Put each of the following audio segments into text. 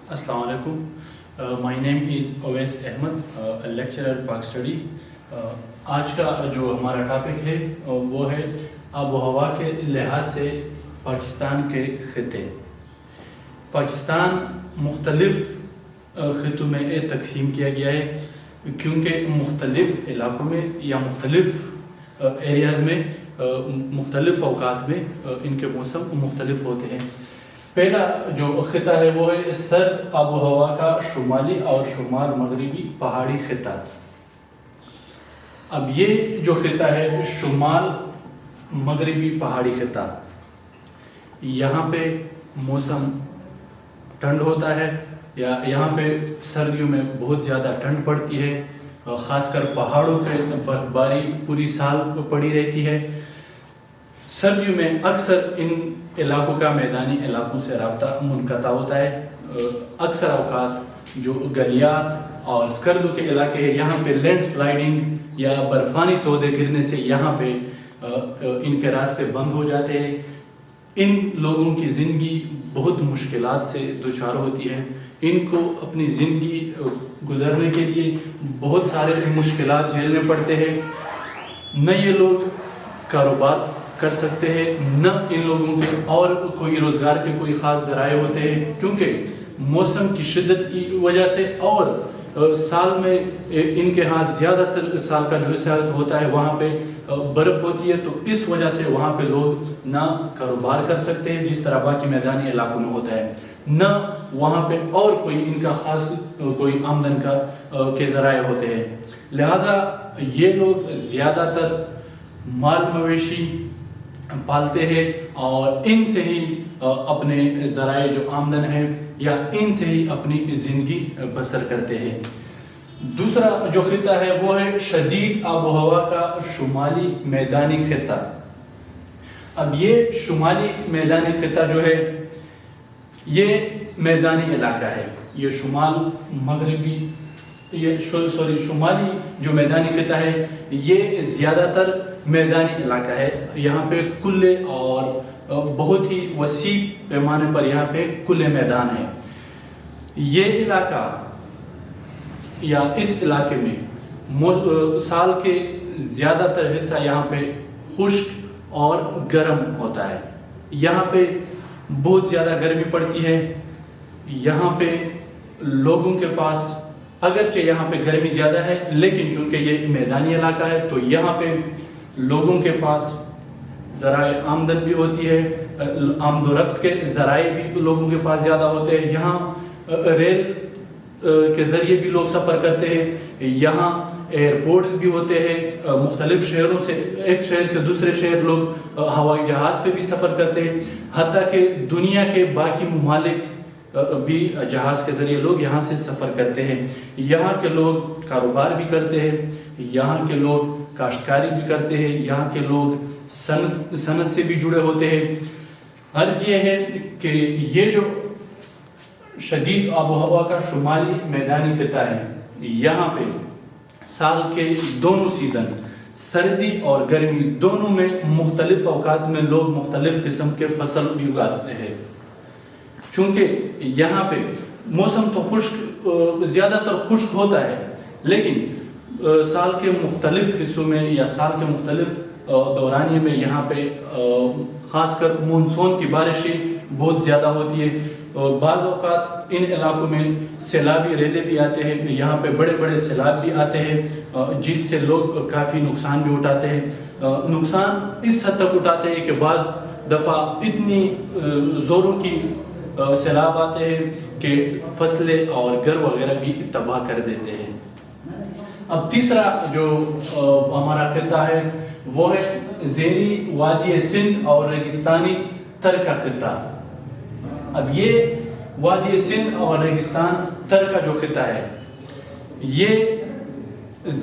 السلام علیکم. مائی نیم از اویس احمد, لیکچرر پاک اسٹڈی. آج کا جو ہمارا ٹاپک ہے وہ ہے آب و ہوا کے لحاظ سے پاکستان کے خطے. پاکستان مختلف خطوں میں تقسیم کیا گیا ہے کیونکہ مختلف علاقوں میں یا مختلف ایریاز میں مختلف اوقات میں ان کے موسم مختلف ہوتے ہیں. پہلا جو خطہ ہے وہ ہے سرد آب و ہوا کا شمالی اور شمال مغربی پہاڑی خطہ. اب یہ جو خطہ ہے شمال مغربی پہاڑی خطہ, یہاں پہ موسم ٹھنڈ ہوتا ہے یا یہاں پہ سردیوں میں بہت زیادہ ٹھنڈ پڑتی ہے, خاص کر پہاڑوں پہ برف باری پوری سال پڑی رہتی ہے. سردیوں میں اکثر ان علاقوں کا میدانی علاقوں سے رابطہ منقطع ہوتا ہے. اکثر اوقات جو گلیات اور سکردو کے علاقے ہیں یہاں پہ لینڈ سلائیڈنگ یا برفانی تودے گرنے سے یہاں پہ ان کے راستے بند ہو جاتے ہیں. ان لوگوں کی زندگی بہت مشکلات سے دوچار ہوتی ہے. ان کو اپنی زندگی گزارنے کے لیے بہت سارے مشکلات جھیلنے پڑتے ہیں. نہ یہ لوگ کاروبار کر سکتے ہیں, نہ ان لوگوں کے اور کوئی روزگار کے کوئی خاص ذرائع ہوتے ہیں کیونکہ موسم کی شدت کی وجہ سے اور سال میں ان کے ہاں زیادہ تر سال کا جو حصہ ہوتا ہے وہاں پہ برف ہوتی ہے, تو اس وجہ سے وہاں پہ لوگ نہ کاروبار کر سکتے ہیں جس طرح باقی میدانی علاقوں میں ہوتا ہے, نہ وہاں پہ اور کوئی ان کا خاص کوئی آمدن کے ذرائع ہوتے ہیں. لہٰذا یہ لوگ زیادہ تر مال مویشی پالتے ہیں اور ان سے ہی اپنے ذرائع جو آمدن ہے یا ان سے ہی اپنی زندگی بسر کرتے ہیں. دوسرا جو خطہ ہے وہ ہے شدید آب و ہوا کا شمالی میدانی خطہ. اب یہ شمالی میدانی خطہ جو ہے یہ میدانی علاقہ ہے. یہ شمال مغربی شمالی جو میدانی خطہ ہے یہ زیادہ تر میدانی علاقہ ہے. یہاں پہ کھلے اور بہت ہی وسیع پیمانے پر یہاں پہ کھلے میدان ہیں. یہ علاقہ یا اس علاقے میں سال کے زیادہ تر حصہ یہاں پہ خشک اور گرم ہوتا ہے. یہاں پہ بہت زیادہ گرمی پڑتی ہے. یہاں پہ لوگوں کے پاس اگرچہ یہاں پہ گرمی زیادہ ہے لیکن چونکہ یہ میدانی علاقہ ہے تو یہاں پہ لوگوں کے پاس ذرائع آمدن بھی ہوتی ہے, آمد و رفت کے ذرائع بھی لوگوں کے پاس زیادہ ہوتے ہیں. یہاں ریل کے ذریعے بھی لوگ سفر کرتے ہیں, یہاں ایئرپورٹس بھی ہوتے ہیں, مختلف شہروں سے ایک شہر سے دوسرے شہر لوگ ہوائی جہاز پہ بھی سفر کرتے ہیں. حتیٰ کہ دنیا کے باقی ممالک بھی جہاز کے ذریعے لوگ یہاں سے سفر کرتے ہیں. یہاں کے لوگ کاروبار بھی کرتے ہیں, یہاں کے لوگ کاشتکاری بھی کرتے ہیں, یہاں کے لوگ صنعت سے بھی جڑے ہوتے ہیں. عرض یہ ہے کہ یہ جو شدید آب و ہوا کا شمالی میدانی خطہ ہے یہاں پہ سال کے دونوں سیزن سردی اور گرمی دونوں میں مختلف اوقات میں لوگ مختلف قسم کے فصل بھی اگاتے ہیں. چونکہ یہاں پہ موسم تو خشک زیادہ تر خشک ہوتا ہے لیکن سال کے مختلف حصوں میں یا سال کے مختلف دورانیے میں یہاں پہ خاص کر مونسون کی بارشیں بہت زیادہ ہوتی ہے. بعض اوقات ان علاقوں میں سیلابی ریلے بھی آتے ہیں, یہاں پہ بڑے بڑے سیلاب بھی آتے ہیں جس سے لوگ کافی نقصان بھی اٹھاتے ہیں. نقصان اس حد تک اٹھاتے ہیں کہ بعض دفعہ اتنی زوروں کی سیلاب آتے ہیں کہ فصلیں اور گھر وغیرہ بھی تباہ کر دیتے ہیں. اب تیسرا جو ہمارا خطہ ہے وہ ہے زیریں وادی سندھ اور ریگستانی تر کا خطہ. اب یہ وادی سندھ اور ریگستان تر کا جو خطہ ہے یہ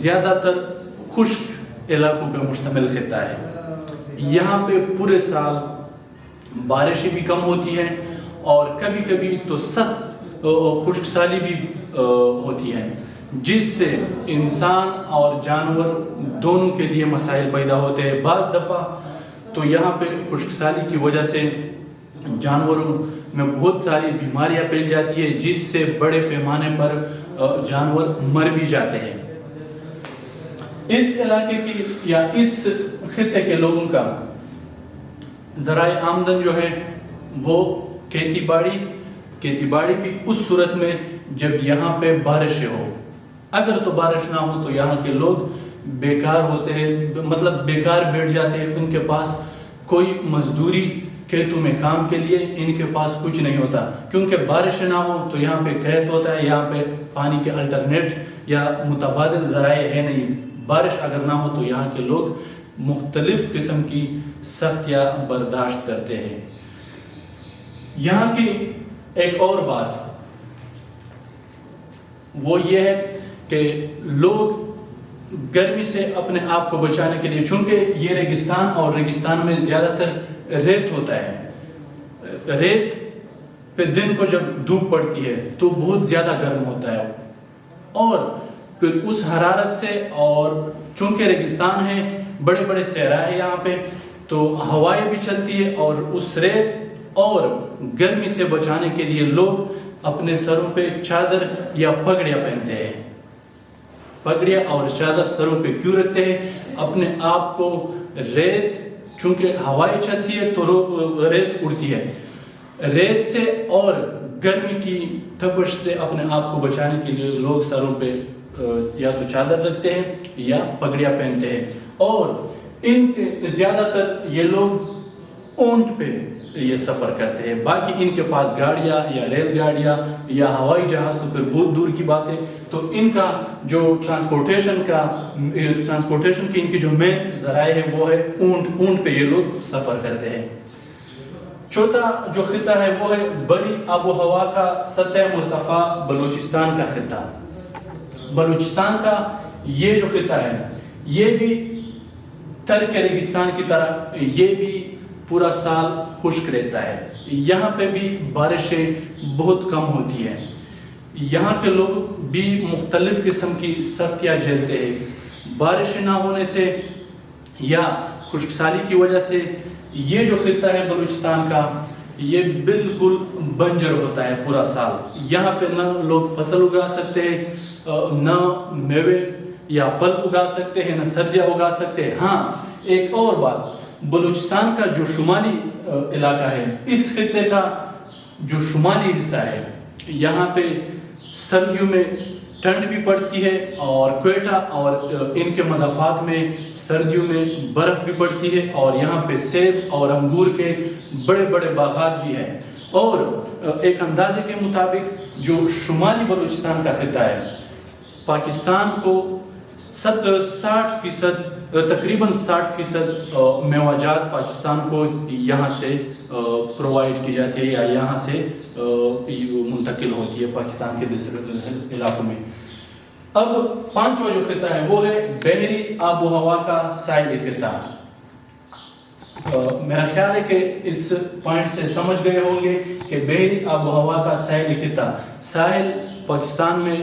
زیادہ تر خشک علاقوں پر مشتمل خطہ ہے. یہاں پہ پورے سال بارشیں بھی کم ہوتی ہیں اور کبھی کبھی تو سخت خشک سالی بھی ہوتی ہے جس سے انسان اور جانور دونوں کے لیے مسائل پیدا ہوتے ہیں. بعض دفعہ تو یہاں پہ خشک سالی کی وجہ سے جانوروں میں بہت ساری بیماریاں پھیل جاتی ہے جس سے بڑے پیمانے پر جانور مر بھی جاتے ہیں۔ اس علاقے کی یا اس خطے کے لوگوں کا ذرائع آمدن جو ہے وہ کھیتی باڑی بھی اس صورت میں جب یہاں پہ بارشیں ہو۔ اگر تو بارش نہ ہو تو یہاں کے لوگ بیکار ہوتے ہیں، مطلب بیکار بیٹھ جاتے ہیں، ان کے پاس کوئی مزدوری کھیتوں میں کام کے لیے ان کے پاس کچھ نہیں ہوتا، کیونکہ بارش نہ ہو تو یہاں پہ قحط ہوتا ہے، یہاں پہ پانی کے الٹرنیٹ یا متبادل ذرائع ہے نہیں۔ بارش اگر نہ ہو تو یہاں کے لوگ مختلف قسم کی سختیاں برداشت کرتے ہیں۔ یہاں کی ایک اور بات وہ یہ ہے کہ لوگ گرمی سے اپنے آپ کو بچانے کے لیے، چونکہ یہ ریگستان اور ریگستان میں زیادہ تر ریت ہوتا ہے، ریت پہ دن کو جب دھوپ پڑتی ہے تو بہت زیادہ گرم ہوتا ہے، اور پھر اس حرارت سے، اور چونکہ ریگستان ہے، بڑے بڑے صحرا ہے یہاں پہ، تو ہوائیں بھی چلتی ہے، اور اس ریت اور گرمی سے بچانے کے لیے لوگ اپنے سروں پہ چادر یا پگڑیاں پہنتے ہیں۔ پگڑیاں اور چادر سروں پہ کیوں رکھتے ہیں؟ اپنے آپ کو ریت، چونکہ ہوائیں چلتی ہے تو ریت اڑتی ہے، ریت سے اور گرمی کی تپش سے اپنے آپ کو بچانے کے لیے لوگ سروں پہ یا تو چادر رکھتے ہیں یا پگڑیاں پہنتے ہیں۔ اور ان کے زیادہ تر یہ لوگ اونٹ پہ یہ سفر کرتے ہیں، باقی ان کے پاس گاڑیاں یا ریل گاڑیاں یا ہوائی جہاز تو پھر بہت دور کی بات ہے، تو ان کا جو ٹرانسپورٹیشن کی ان کی جو مین ذرائع ہے وہ ہے اونٹ پہ یہ لوگ سفر کرتے ہیں۔ چوتھا جو خطہ ہے وہ ہے بری آب و ہوا کا سطح مرتفع بلوچستان کا خطہ۔ بلوچستان کا یہ جو خطہ ہے یہ بھی ترک ریگستان کی طرح یہ بھی پورا سال خشک رہتا ہے، یہاں پہ بھی بارشیں بہت کم ہوتی ہیں، یہاں کے لوگ بھی مختلف قسم کی سختیاں جھیلتے ہیں۔ بارش نہ ہونے سے یا خشک سالی کی وجہ سے یہ جو خطہ ہے بلوچستان کا یہ بالکل بنجر ہوتا ہے پورا سال، یہاں پہ نہ لوگ فصل اگا سکتے ہیں، نہ میوے یا پھل اگا سکتے ہیں، نہ سبزیاں اگا سکتے ہیں۔ ہاں ایک اور بات، بلوچستان کا جو شمالی علاقہ ہے، اس خطے کا جو شمالی حصہ ہے، یہاں پہ سردیوں میں ٹھنڈ بھی پڑتی ہے، اور کوئٹہ اور ان کے مضافات میں سردیوں میں برف بھی پڑتی ہے، اور یہاں پہ سیب اور انگور کے بڑے بڑے باغات بھی ہیں۔ اور ایک اندازے کے مطابق جو شمالی بلوچستان کا خطہ ہے، پاکستان کو 60% تقریباً 60% میوہ جات پاکستان کو یہاں سے پرووائڈ کی جاتی ہے یا یہاں سے منتقل ہوتی ہے پاکستان کے دوسرے علاقوں میں۔ اب پانچواں جو خطہ ہے وہ ہے بحری آب و ہوا کا ساحلی خطہ۔ میرا خیال ہے کہ اس پوائنٹ سے سمجھ گئے ہوں گے کہ بحری آب و ہوا کا ساحلی خطہ، ساحل پاکستان میں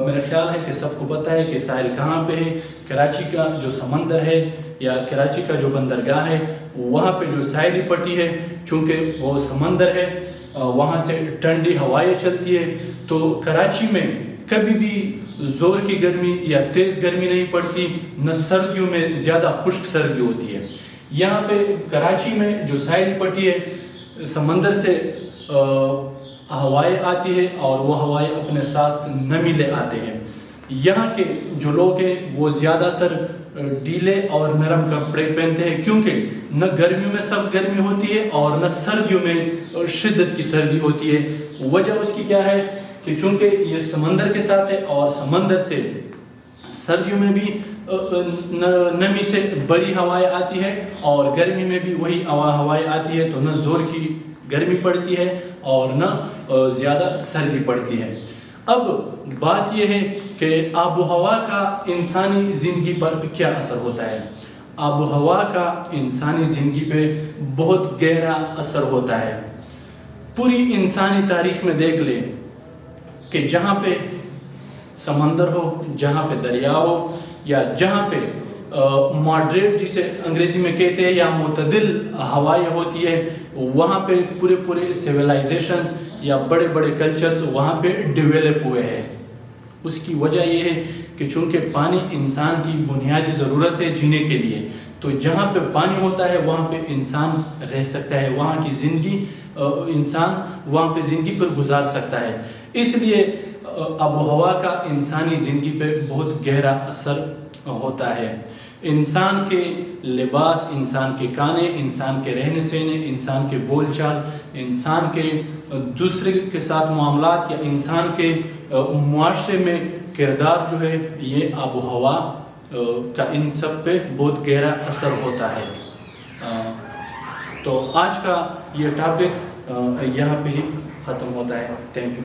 میرا خیال ہے کہ سب کو پتہ ہے کہ ساحل کہاں پہ ہے۔ کراچی کا جو سمندر ہے یا کراچی کا جو بندرگاہ ہے وہاں پہ جو ساحلی پٹی ہے، چونکہ وہ سمندر ہے، وہاں سے ٹھنڈی ہوائیں چلتی ہے، تو کراچی میں کبھی بھی زور کی گرمی یا تیز گرمی نہیں پڑتی، نہ سردیوں میں زیادہ خشک سردی ہوتی ہے۔ یہاں پہ کراچی میں جو ساحلی پٹی ہے سمندر سے ہوائیں آتی ہے، اور وہ ہوائیں اپنے ساتھ نمی لے آتے ہیں۔ یہاں کے جو لوگ ہیں وہ زیادہ تر ڈھیلے اور نرم کپڑے پہنتے ہیں، کیونکہ نہ گرمیوں میں سخت گرمی ہوتی ہے اور نہ سردیوں میں شدت کی سردی ہوتی ہے۔ وجہ اس کی کیا ہے کہ چونکہ یہ سمندر کے ساتھ ہے، اور سمندر سے سردیوں میں بھی نمی سے بڑی ہوائیں آتی ہے، اور گرمی میں بھی وہی ہوائیں آتی ہے، تو نہ زور کی گرمی پڑتی ہے اور نہ زیادہ سردی پڑتی ہے۔ اب بات یہ ہے کہ آب و ہوا کا انسانی زندگی پر کیا اثر ہوتا ہے۔ آب و ہوا کا انسانی زندگی پہ بہت گہرا اثر ہوتا ہے۔ پوری انسانی تاریخ میں دیکھ لیں کہ جہاں پہ سمندر ہو، جہاں پہ دریا ہو، یا جہاں پہ ماڈریٹ جسے انگریزی میں کہتے ہیں یا معتدل ہوائیں ہوتی ہے، وہاں پہ پورے سیولائزیشنز یا بڑے بڑے کلچرز وہاں پہ ڈیولپ ہوئے ہیں۔ اس کی وجہ یہ ہے کہ چونکہ پانی انسان کی بنیادی ضرورت ہے جینے کے لیے، تو جہاں پہ پانی ہوتا ہے وہاں پہ انسان رہ سکتا ہے، وہاں کی زندگی انسان وہاں پہ زندگی پر گزار سکتا ہے۔ اس لیے آب و ہوا کا انسانی زندگی پہ بہت گہرا اثر ہوتا ہے۔ انسان کے لباس، انسان کے کھانے، انسان کے رہنے سہنے، انسان کے بول چال، انسان کے دوسرے کے ساتھ معاملات یا انسان کے معاشرے میں کردار جو ہے، یہ آب و ہوا کا ان سب پہ بہت گہرا اثر ہوتا ہے۔ تو آج کا یہ ٹاپک یہاں پہ ہی ختم ہوتا ہے۔ Thank you.